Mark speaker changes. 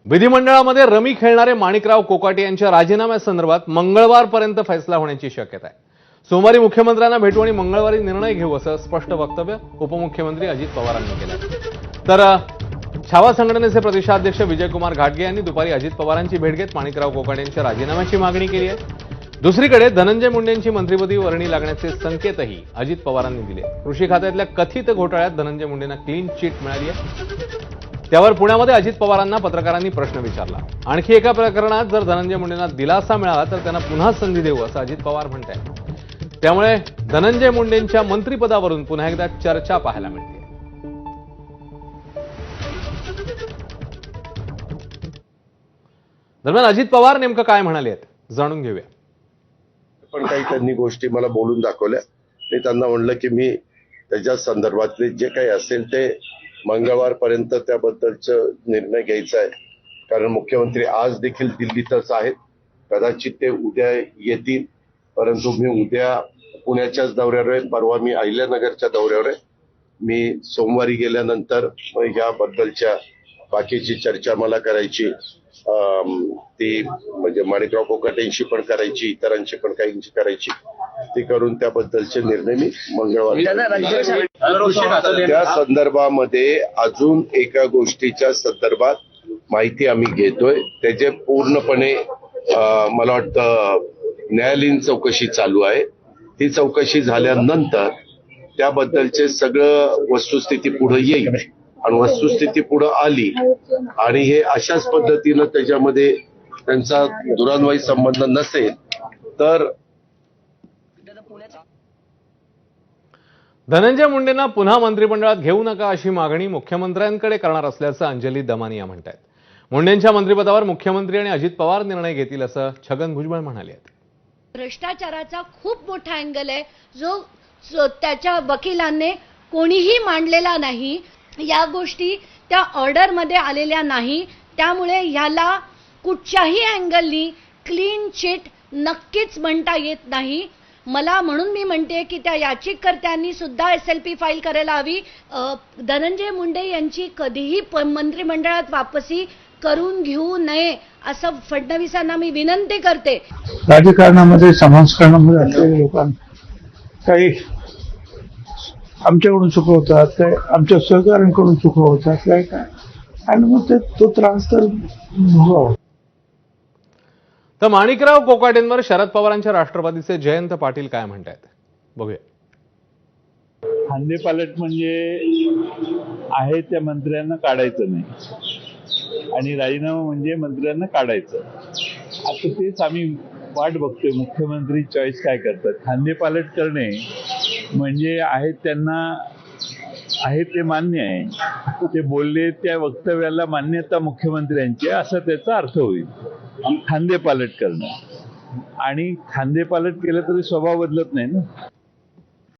Speaker 1: विधिमंडळामध्ये rummy खेळणारे माणिकराव कोकाटे यांच्या राजीनाम्यासंदर्भात मंगळवारपर्यंत फैसला होण्याची शक्यता आहे। सोमवारी मुख्यमंत्र्यांना भेटू आणि मंगळवारी निर्णय घेऊ असं स्पष्ट वक्तव्य उपमुख्यमंत्री अजित पवारांनी केलं। तर छावा संघटनेचे प्रदेशाध्यक्ष विजयकुमार घाटगे यांनी दुपारी अजित पवारांची भेट घेत माणिकराव कोकाटे यांच्या राजीनाम्याची मागणी केली आहे। दुसरीकडे धनंजय मुंडे यांची मंत्रिपदी वर्णी लागण्याचे संकेतही अजित पवारांनी दिले। कृषी खात्यातल्या कथित घोटाळ्यात धनंजय मुंडेंना क्लीन चिट मिळाली आहे। त्यावर पुण्यामध्ये अजित पवारांना पत्रकारांनी प्रश्न विचारला। आणखी एका प्रकरणात जर धनंजय मुंडेंना दिलासा मिळाला तर त्यांना पुन्हा संधी देऊ असं अजित पवार म्हणतात। त्यामुळे धनंजय मुंडेंच्या मंत्रिपदावरून पुन्हा एकदा चर्चा पाहायला मिळते। दरम्यान अजित पवार नेमकं काय म्हणाले आहेत जाणून घेऊया।
Speaker 2: पण काही त्यांनी गोष्टी मला बोलून दाखवल्या। मी त्यांना म्हणलं की मी त्याच्या संदर्भातले जे काही असेल ते मंगळवारपर्यंत त्याबद्दलचं निर्णय घ्यायचा आहे। कारण मुख्यमंत्री आज देखील दिल्लीतच आहेत, कदाचित ते उद्या येतील, परंतु मी उद्या पुण्याच्याच दौऱ्यावर आहे, परवा मी अहिल्यानगरच्या दौऱ्यावर आहे। मी सोमवारी गेल्यानंतर याबद्दलच्या बाकीची चर्चा मला करायची, ती म्हणजे माणिकराव कोकाटेंशी पण करायची, इतरांशी पण काहींची करायची, ती करून त्याबद्दलचे निर्णय मी मंगळवारी। त्या संदर्भामध्ये अजून एका गोष्टीच्या संदर्भात माहिती आम्ही घेतोय, त्याचे पूर्णपणे मला वाटतं न्यायालयीन चौकशी चालू आहे। ती चौकशी झाल्यानंतर त्याबद्दलचे सगळं वस्तुस्थिती पुढे येईल आणि वस्तुस्थिती पुढे आली आणि हे अशाच पद्धतीनं त्याच्यामध्ये त्यांचा दुरान्वयी संबंध नसेल तर
Speaker 1: धनंजय मुंडेंना पुन्हा मंत्रिमंडळात घेऊ नका अशी मागणी मुख्यमंत्र्यांकडे करणार असल्याचं अंजली दमानिया म्हणतात। मुंडेंच्या मंत्रिपदावर मुख्यमंत्री आणि अजित पवार निर्णय घेतील असं छगन भुजबळ म्हणाले आहेत।
Speaker 3: भ्रष्टाचाराचा खूप मोठा अँगल आहे जो त्याच्या वकिलांनी कोणीही मांडलेला नाही। या गोष्टी त्या ऑर्डरमध्ये आलेल्या नाही, त्यामुळे ह्याला कुठच्याही अँगलनी क्लीन चिट नक्कीच म्हणता येत नाही। मला म्हणून मी म्हणते की त्या याचिकाकर्त्यांनी सुद्धा SLP फाईल करायला हवी। धनंजय मुंडे यांची कधीही मंत्रिमंडळात वापसी करून घेऊ नये असं फडणवीसांना मी विनंती करते।
Speaker 4: राजकारणामध्ये समाजकारणामध्ये असलेल्या लोकांना काही आमच्याकडून चुका होतात, काही आमच्या सहकाऱ्यांकडून चुका होतात, काय आणि मग तो त्रास तर भोगावा।
Speaker 1: तर माणिकराव कोकाटेंवर शरद पवारांच्या राष्ट्रवादीचे जयंत पाटील काय म्हणतात बघूया।
Speaker 5: खांदेपालट म्हणजे आहे त्या मंत्र्यांना काढायचं नाही आणि राजीनामा म्हणजे मंत्र्यांना काढायचं। आता तेच आम्ही वाट बघतोय, मुख्यमंत्री चॉईस काय करतात। खांदेपालट करणे म्हणजे आहे त्यांना आहे ते मान्य आहे, ते बोलले त्या वक्तव्याला मान्यता मुख्यमंत्र्यांची असा त्याचा अर्थ होईल। खांदेपालट करणं आणि खांदेपालट केलं तरी स्वभाव बदलत नाही ना।